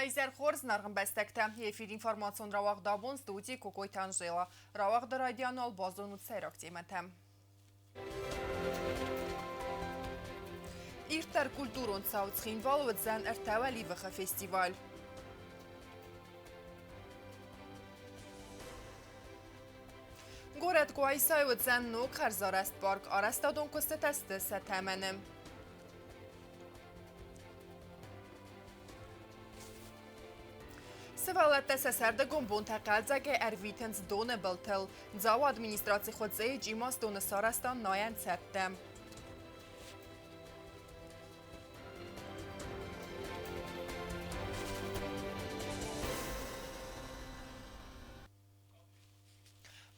Լայզեր խորզ նարղն բեստեկտը, եվիր ինվորմացիոն ռավաղ դաբուն ստուդի կուկոյթան ժելը, ռավաղ դա ռադիանալ բազոնու ծերակ տիմետը։ Իրտար կուլտուրոն ծավցխին վալվդ զան ըրտավալի վխը ֆեստիվալ։ Գորդ գոայսայվդ զան նոկ խարզարաստ պարկ արաստադոն կստետաստը սատամենը։ Սվալատը սասարդը գոմբոն թակալձակ է әрվիտենց դոնը բլթել, ձավ ադմինիստրացի խոցեի ջիմաս դոնը սարաստան նոյան ծետտը։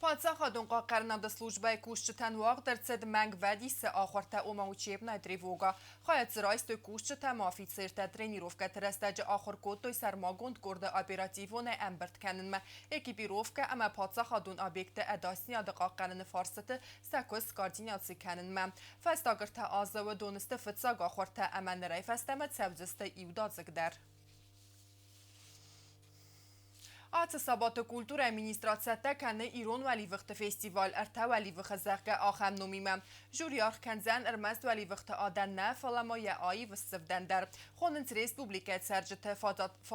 Падсахадон қақарнамда службай кушчытан уағдырцед мәнг вәдисі ахорта ома учебная тревога. Хаяцырайстой кушчытам офицерта тренировка трестаджи ахор коттой сармагонд горда оперативоне әмбірт кәнінмі. Экипировка әмі падсахадон объекті әдасыняды қаққаныны фарсыты сәкөз координация кәнінмі. Фәстагырта азавы донысты фытсаг ахорта әмәнірай фәстәмет сәвзісті иудадзыгдар. Ացը սաբատը կուլտուր ամինիստրացիատը կանը իրոն վալի վղթը ֆեստիվալ ըրթա վալի վղը զեղգը ախամ նոմիմը։ Ժուրի արխքանձան ըրմաստ վալի վղթը ադաննա ֆալամոյա այի վսսվդանդար։ Խոննց ռեսպուբլիկայt սերջըթը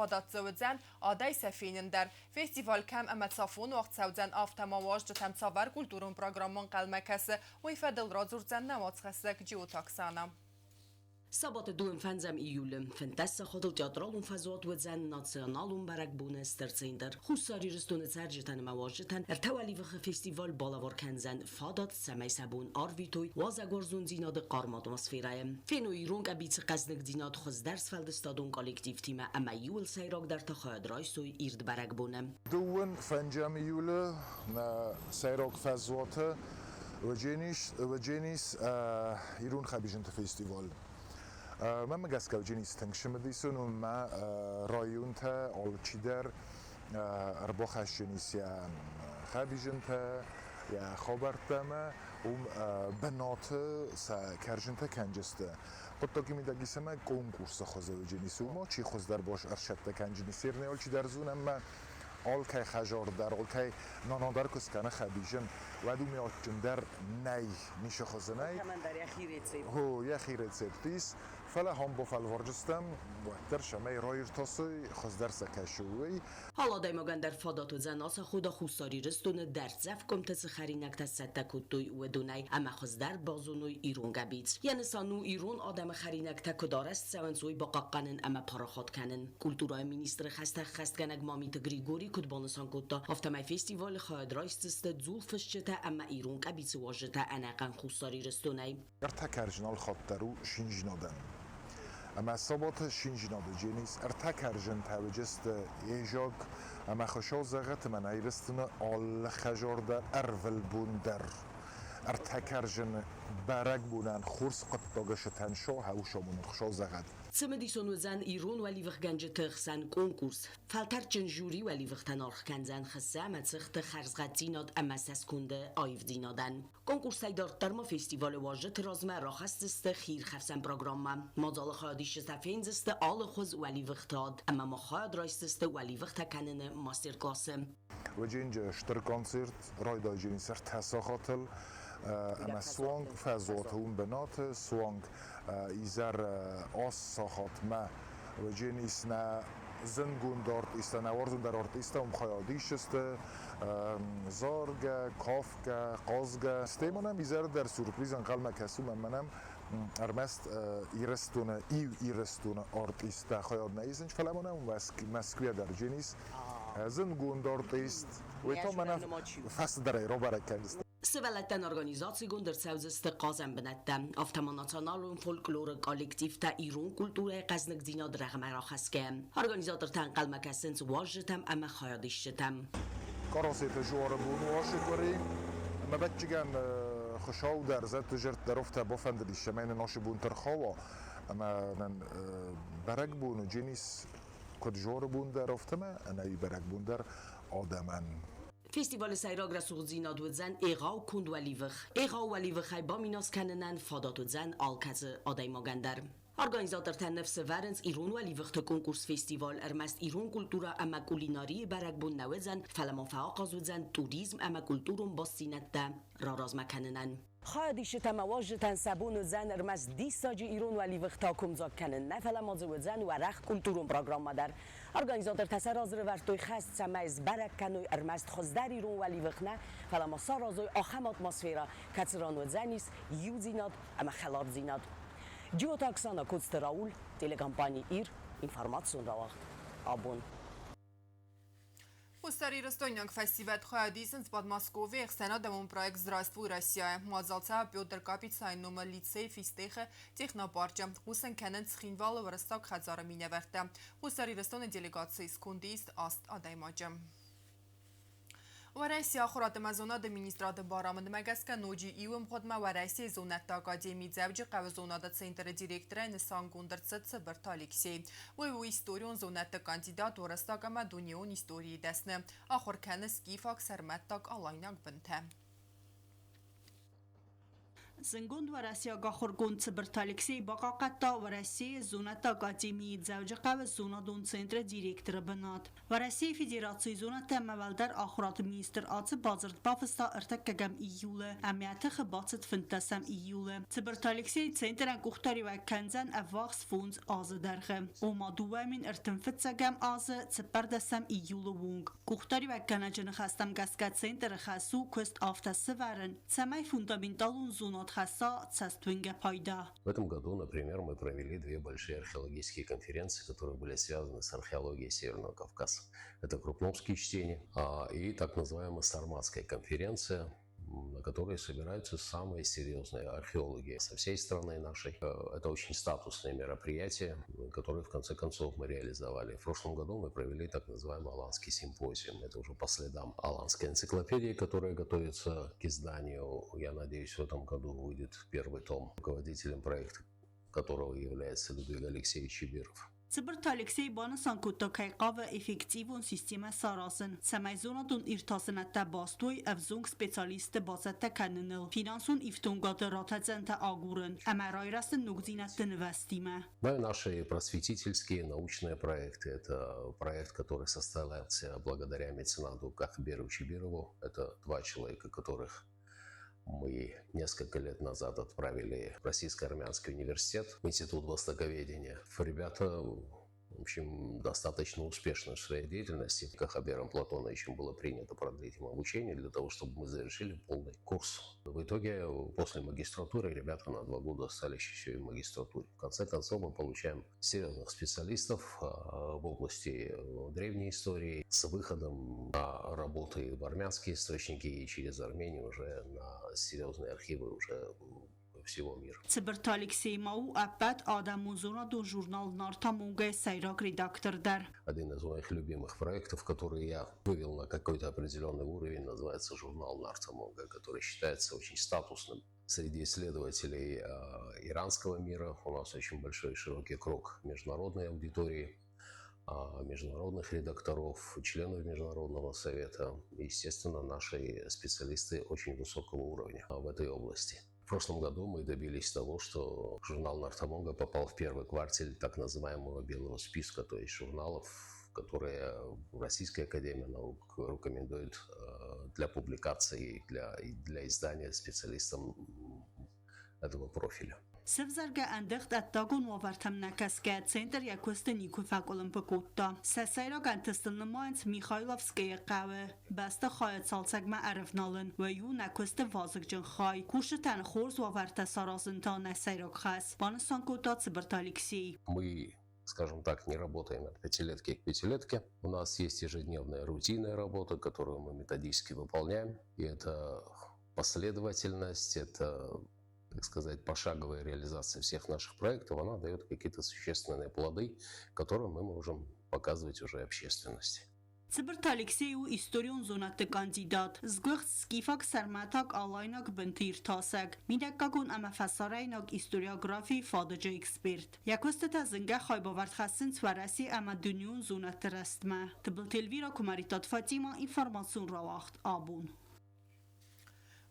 ֆադատծվդзан ադայ սəfeynindar։ Ֆեստիվալ կəm əmətsafon vaxtsavdzan avtamavaş cıtəm çavar kulturun programın qalməkəsi uyfədil razurdzan navatsxəsək geotaksana. Sabat 2 июля фантастика ходил театралун фазот вдзан националун баракбуне стерциндер хусари рестуне царжитан маважитан артавали вх фестивал балавар канзан фадат самайсабун арвитоy вазагорзун зинад قارم اتمسفیرای فینو ایرون کبیت قزنگ زیناد خوز درس فلدستادون کالکتیو تیم اما یول سیراک در تخاد رایسوی ایرد برکبونه 2 июля на سیراک فازوات وجینیس ایرون خبیجنت فستیوال من مگسکو جنیس تنگشم دیسون و ما رایون تا آلچیدر ارباخش جنیس یا خبیجن تا یا خبرت ما و بنات سا کرجن تا کنجسته قطعا که میدگی سما کنکورس خوزه جنیس و ما چی خوز در باش ارشد تا کنجنیسیر نه آلچیدر زونم ما آل که خجار در آل که نانادر کس کنه خبیجن و دو میاد در نی میشه خوزه نی همان در یخیرت سید هو یخیرت سیدیس فلا هم با فالورجستم و در شمای رایر تاسوی خوز در سکشوی حالا دایمگان در فادات و زناس خدا خوستاری رستون در زف کم تس خرینک تا ستکوتوی و دونای اما خوز در بازونوی ایرون گبیت یعنی سانو ایرون آدم خرینک تا کدارست سوانسوی با قاقنن اما پاراخات کنن کلتورای مینیستر خست کنگ مامیت گریگوری کدبانسان کتا افتمای فستیوال خواهد رایست زولفش چتا اما ایرون گبیت واجتا انقن خوستاری رستونای ارتکرجنال خاطرو شینجنادن اما صبات شینجناده جنیس ارتکرجن توجست ایجاگ اما خشاو زغت من ایرستن آل خجار در ارول بوندر ارتکرجن برگ بونن خورس قطاقشتن شاه و شامون خشاو زغت سمدیسون و زن ایرون ولی وقت گنج تخسن کنکورس فلتر جنجوری ولی وقت نارخ کنزن خسه متسخت خرزغت دیناد اما سس کنده آیف دینادن کنکورس ایدار درما فستیوال واجد رازمه راخست است خیر خفسن پروگرام مازال خادیش سفینز است آل خوز ولی وقت هاد اما ما خواهد رایست است ولی وقت کنن ماستر کلاسه و جنج شتر کانسرت رای دای جنی سر تساخاتل اما سوانگ فضوات اون بنات سوانگ ایزر آس ساخات ما و جنیس نه زنگون دارت است نوارزون در آرت است خیادیش است زارگ کافگ قازگ استیمانم ایزر در سورپریز انقل مکسوم منم ارمست ایرستون آرت است خیاد نیستن فلمانم مسکوی در جنیس زنگون دارت است و تا منم فست در ایران برکند Sveletten organizációgon der Szevzeste Kazan benettem, Aftama nacionalun folklóra kollektív ta írón kultúra qaznak zinad ragmara khaskem. Organizátor tanqal makassenc wajtem ama khayadishtem. Karasete jوار بون واشکوری ما بچگان خشاو در زد تجرت درفت بافند دیشمین ناش بون ترخوا اما برگ بون جنیس کد جوار بون درفت ما انا برگ بون در آدمان فستیوال سیراگ رسول زیناد و زن ایغاو کند ولیوخ های با میناس کننن فادات و زن آلکز آدای ماگندر Organizator nefse varens Irun ولی وقت کنکورس فستیوال ارمست ایرون کلتورا اما کولیناری برگ بون نوزن فلمافعا قازوزن توریزم اما کلتورم باستینت دا راراز مکننن. خادیش تمواجتن سبون زن ارمز دیساجی ایرون ولی وقتا کمزاک کنن نفل مازو زن و رخ کلتورم پروگرام مادر ارگانیزاتور تسر از ورتوی خست سمایز برک کنوی ارمز خزدر ایرون ولی وقنا فلما سارازوی آخم اتمسفیرا کتران و زنیس یو زیناد اما خلاب زیناد جیوت اکسانا کدست راول تلکامپانی ایر اینفرماتسون را وقت آبون Старый Ростовняк фестиваль Хаядисен с Подмосковья эксцена демон проект «Здравствуй, Россия». Мазалца Петр Капицай номер лицей фистеха технопарча. Хусен Кеннен Схинвала Варастак Хазара Миневерта. Старый Ростовна делегация из Кундист Аст Адаймаджа. ورئیسی آخرات مزوناد مینیسترات بارامد مگسکه نوجی ایوم خودما ورئیسی زونت آکادمی زوجی قو زونادت سنتر دیرکتره نسان گوندرست سبر تالیکسی و ایستوریون زونت کاندیدات ورستاک اما دونیون ایستوری دستنه آخر کنس گیفاک سرمتاک آلایناک بنته زنگوند و راسیا گاخورگوند سبرتالکسی باقا قطع و راسی زونت آکادمی زوج قو زونادون سنتر دیرکتر بناد و راسی فدراسی زونت مولدر آخرات مینیستر آت بازرد بافستا ارتکگم ایوله امیت خباتت فنتسم ایوله سبرتالکسی سنتر انگوختاری و کنزن افاقس فونز آز درخه اوما دوامین ارتنفتسگم آز سپردسم ایوله وونگ گوختاری و کنجن خستم گسکت سنتر خاصو کست آفت سورن سمای فوندامنتالون زونات В этом году, например, мы провели две большие археологические конференции, которые были связаны с археологией Северного Кавказа. Это крупновские чтения и так называемая Сарматская конференция, на которой собираются самые серьезные археологи со всей страны нашей. Это очень статусное мероприятие, которое в конце концов мы реализовали. В прошлом году мы провели так называемый Аланский симпозиум. Это уже по следам Аланской энциклопедии, которая готовится к изданию. Я надеюсь, в этом году выйдет первый том, руководителем проекта которого является Людвиг Алексеевич Чибиров. سبرتالکسی بانسان کتاکی قاو افکتیوون سیستم ساراسن سمیزونادون ارتاسنت باستوی افزونگ سپیسالیست بازت کننل فینانسون افتونگاد راتزنت آگورن اما رای راست نگزینت نوستیمه. Наши просветительские научные проекты. Это проект, который состоялся благодаря меценату Кахберу Чибирову. Это два человека, которых мы несколько лет назад отправили в Российско-Армянский университет, в Институт востоковедения. Ребята, в общем, достаточно успешны в своей деятельности. Кахабером Платоновичем было принято продлить им обучение для того, чтобы мы завершили полный курс. В итоге, после магистратуры, ребята на 2 года остались еще и в магистратуре. В конце концов, мы получаем серьезных специалистов в области древней истории с выходом на работы в армянские источники и через Армению уже на серьезные архивы уже всего мира. Сберталиксей Мау опять Адамузона до журнал Нартамунга Сайрак редактор дар. Один из моих любимых проектов, который я вывел на какой-то определенный уровень, называется журнал Нартамунга, который считается очень статусным среди исследователей иранского мира. У нас очень большой и широкий круг международной аудитории, международных редакторов, членов Международного совета. Естественно, наши специалисты очень высокого уровня в этой области. В прошлом году мы добились того, что журнал Нартамунга попал в первый кварталь так называемого белого списка, то есть журналов, которые Российская академия наук рекомендует для публикации, для издания специалистам этого профиля. سفزرگه اندخت اتاگون وارتم نکسکه سنتر یکوست نیکو فاکولم بکوتا سسایرا گنتستن ماینت میخایلوفسکی قوه بسته خواهد سالسگ معرف نالن و یو نکوست وازگ جن خواهی کوش تن خورز وارت سارازن تا نسایرا خواست بانستان کوتا سبرتالکسی Мы, скажем так, не работаем от пятилетки к пятилетке. У нас есть ежедневная рутинная работа, которую мы методически выполняем. И это последовательность, это, так сказать, пошаговая реализация всех наших проектов, она дает какие-то существенные плоды, которые мы можем показывать уже общественности. Սբրտալիքսեի ու իստորիոն զոնատը կանդիդատ, զգողց սկիվակ սարմատակ ալայնակ բնտիր տասակ, միրակագուն ամաֆասարայնակ իստորիոգրաֆի ֆադաջը էքսպերտ։ Յակոստը զնգա խայբավարդ խասին ծվարասի ամադունյուն զոնատը ռաստմա, տբլտելվիրա կումարիտատ Ֆատիմա ինվորմացիոն ռավախտ աբուն։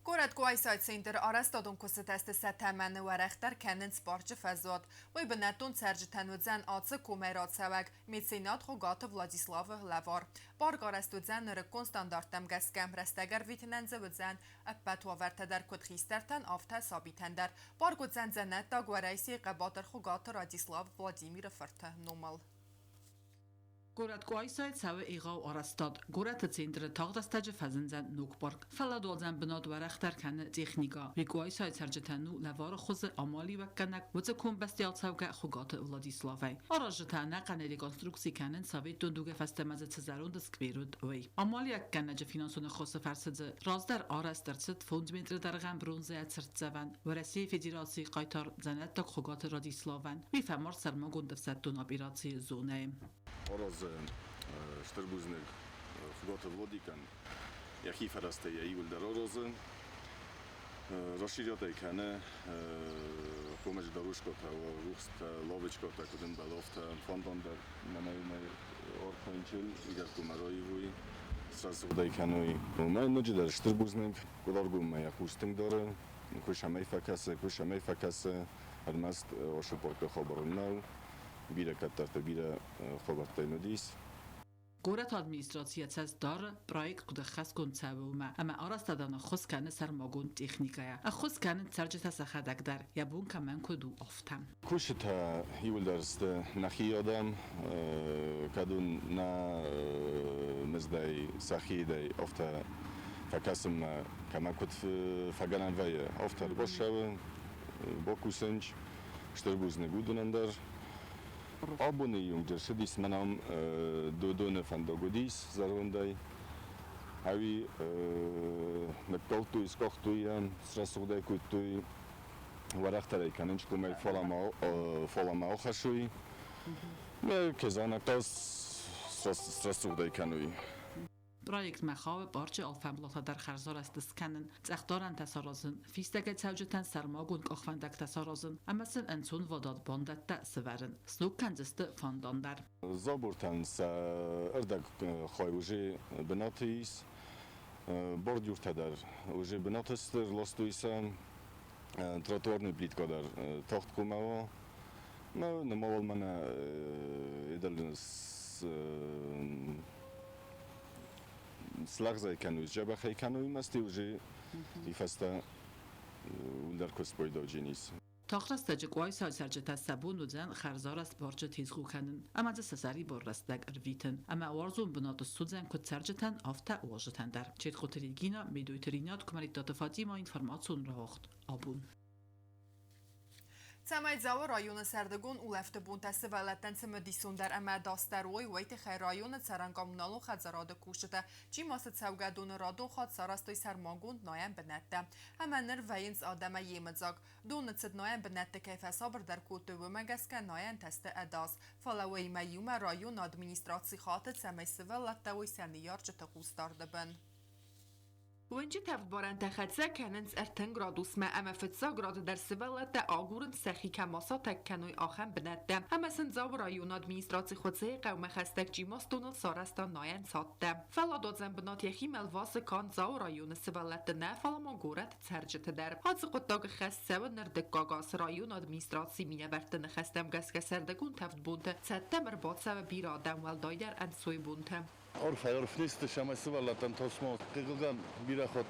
Gorad Gwaisad Center arestadon kuseteste setemen ورختر کنن سپارچ فزاد و بنتون سرجتن و زن آتس کومیرات سوگ میتسینات خوگات ولادیسلاو لوار بارگ arestو زن رکن ستاندارتم گسکم رستگر ویتننزه و زن اپت و ورته در کد خیسترتن آفته سابیتن در بارگو زن زنت دا گوریسی قباتر خوگات رادیسلاو ولادیمیر فرته نومل Город Гуайсайд савы игау арастад. Город центр тагдастаж фазензан нукборг. Фаладолзан бнад варахтар кан техника. Ви Гуайсайд саржатану лавар خوز амали وکنک وز کم بستیال سوگه خوگات ولادیسلاوی. آراجتانه قنه ریکنستروکسی کنن سوی دوگه فستمز تزارون دسکویرود وی. амali وکنج فینانسون خوز فرسد رازدر آرست درصد فوند متر در غم برونزه سرت زون و رسی فدراسی قایتار زنت تا خوگات رادیسلاون. وی فمار سرما گندفسد دو نابیراتی زونه. Oraz szterbuznych wgotów wodikan, jak i faraste ja iul der orozy, rozszerzone kane, pomyć daruszko ta ruchst lowiczko ta kudem balofta fondonder na najmniej orkończyl i jak kumarojwuj sraz udaj kanoi. No no der szterbuznik kolorgum jak ustęg dory, kushamej fakase, admast oszuporka chobornał. بیره کترت بیره خبرت نودیس. گورت ادمینستراسیه از دار پروژه کد خاص کن سومه اما آراسته دانه خوش کنه سرماگون تکنیکه. خوش کنه سرجت سخت در یا بون کمان کدو افتم. کشت هیول درست نخی آدم کدون نه مزدی سخی دی افته فکسم کمان کد فگنن ویه افته باشه با کوسنج شتربوز نگودنندر. Abonijum, jer še dis manam dodone fandogodis zarundai. Avi nekautu iskohtuja, strasudai kutui varachtarei kanenčku mei folama ohashui. Me kezana tas strasudai kanui. پروژه مخاوب بارچه آلفاملاتا در خرزار است دسکنن زختارن تسارازن فیستگه چوجتن سرماگون کخفندک تسارازن اما سن انسون وداد باندت تسورن سنوک کنزست فاندان در زابورتن سا اردک خواهی بناتیس بردیورت در وجه بناتستر لاستویسن تراتوارنی پلیتکا در تاخت کوماوا ما نموال من ایدالنس سلغزای کنویز جبخی کنوی مستی وجه ایفسته در کس پایدا جنیس. تاخرست جگوای سال سرجت سبون و زن خرزار است بارچه تیزگو کنن اما از سسری بار رستگ ارویتن اما وارزون بنات سوزن کد سرجتن آفته واجتن در چید خطریگینا میدوی ترینات کمرید داتفاتی ما اینفرماتسون راخت آبون. سمایت زاو رایون سردگون اولفت بون تست ولتن سمدیسون در اما داستروی ویت خیر رایون سرانگامونالو خزراد کوشته چی ماست سوگدون رادون خاد ساراستوی سرماگون نایم بنته اما نر وینز آدم یمزاگ دون تد نایم بنته کیف صبر در کوتو و مگس که نایم تست اداز فلوی میوم رایون ادمینستراسی خاطر سمای سولتوی سنیار جت قوستار دبن ونجی تفت بارن تخدزه کننز ارتن گرادوس ما اما فتزا گراد در سوالت ده آگورن سخی کماسا تک کنوی آخم بنده اما سنزاو رایون ادمینستراسی خودزه قوم خستک جیماس دونل سارستان ناین ساده فلا دادزن بنات یخی ملواس کان زاو رایون سوالت نه فلا ما گورد ترجت در حادث قداغ خست سو نردک گاگاس رایون ادمینستراسی مینه برتن خستم گس که سردگون تفت بونده ستمر باد سو بیر آدم والدای در انسوی بونده عرف نیستش اما سوالتن تاسمو قیقلگان بیره خود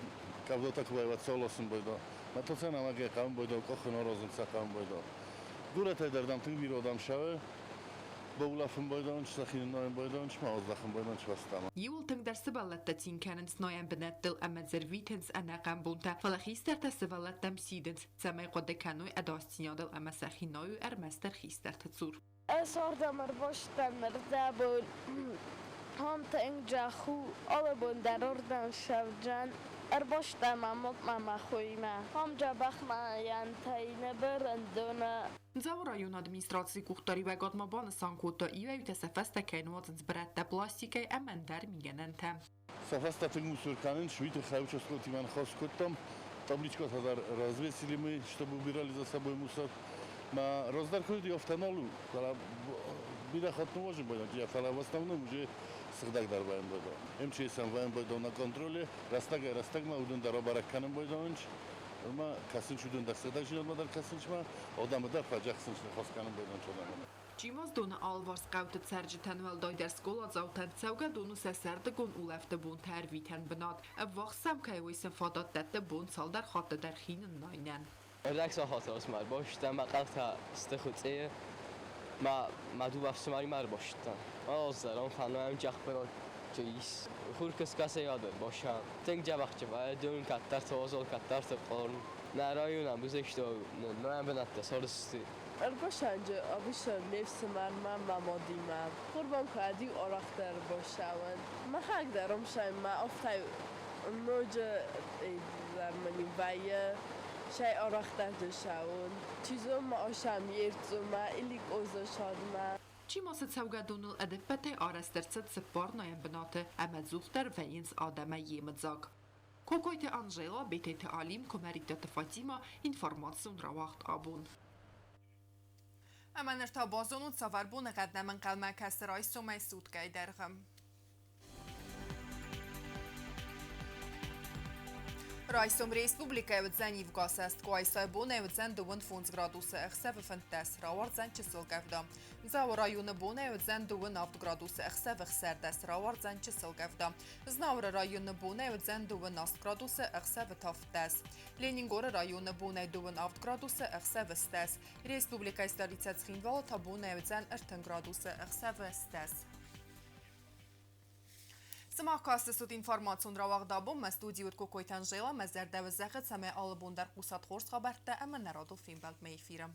کبدوتا کوبایوات سولاسون بایدا من تو سنم اگه قوم بایدا کخن آرازم سقم بایدا گورت های دردم توی بیره آدم شوه با اولافم بایدان چه سخین نایم بایدان چه مازدخم بایدان چه وستم یول تنگ در سوالت تین کننس نایم بندل اما زرویتنس انا قم بونتا فلخیستر تا سوالت دم سیدنس زمای قد کنوی اداستیادل اما سخین نایو ارمستر خیستر تزور اساردم ارباشتم مرزبون هم تنجا خو آلبون در اردن شوجن ارباشتم مطمئن خویمه هم جا بخمه ینتین برندونه زاو رایون ادمینستراسی کوختاری و گاد مبان سانکوتا ایوی تسفسته کینوازنز برد پلاستیکی امن در میگننته سفسته تنگوسور کنن شویت خیوچ اسکوتی من خواست کتم табличка در развесили мы, чтобы убирали за собой мусор. ما раздар куди автоналу, когда Біля хатного бойдон, я фара в основном уже сыгдак дарбайым бойдон. МЧС-ам вайым бойдон на контроле, растаг ма удун дар обаракканым бойдонч. Ма касынч удун дар сыгдак жинот ма дар касынчма, одамы дар фаджак сынчны хосканым бойдон чодамы. Чимоз дона алварс qawt serge tenwel doider skola zauten zauga donu seserde gon ulefte bon terviten benat. Wachsam kaiwisen fadat dette bon sal der hatte der chinen neinen. رقص خاطرات مر باشتم و قطع استخوته ما دو بفسماری مر باشتم از درام فنایم جخ برای جیس خور کس یاده باشم تنگ جبخ جبه دون کتر توازل کتر تقارن نرایونم بزشت و نایم بنت سالستی باشنج آبیش نفس من مادیمم قربان کردی آرختر باشون ما حق دارم شایم ما افتای نوج در منی ویه شای آرختر داشون چیزو ما آشم یرتو ما ایلیک اوزا شاد ما Chimos zauga donul edepete arastercet se parnajem benate emet zuchter vejens ademe jemedzak. Kokojte Angela betete alim komeritete Fatima information rawacht abun. Emen irtabazonut savarbun qaddamen qalma kasrai somay sutkay dergam. Rajsom Respublika evdzen ivgasest koajsaj bone evdzen duvun funds gradusa ekhseve fentes rawarzen chisilgavda. Zao rayonu bone evdzen duvun avd gradusa ekhseve xserdes rawarzen chisilgavda. Znavra rayonu bone evdzen duvun ast gradusa ekhseve taftes. Leningora rayonu bone duvun avd gradusa ekhseve stes. Respublika istalicet xinval ta bone evdzen erten gradusa ekhseve stes. Сымаққасы сұт информацион равағда бұл мәстудиуд көкөйтен жайла мәзірдәві зәғіт сәме алыбондар қусат хорс қабартта әмін нараду феймбәлт мәйфирім.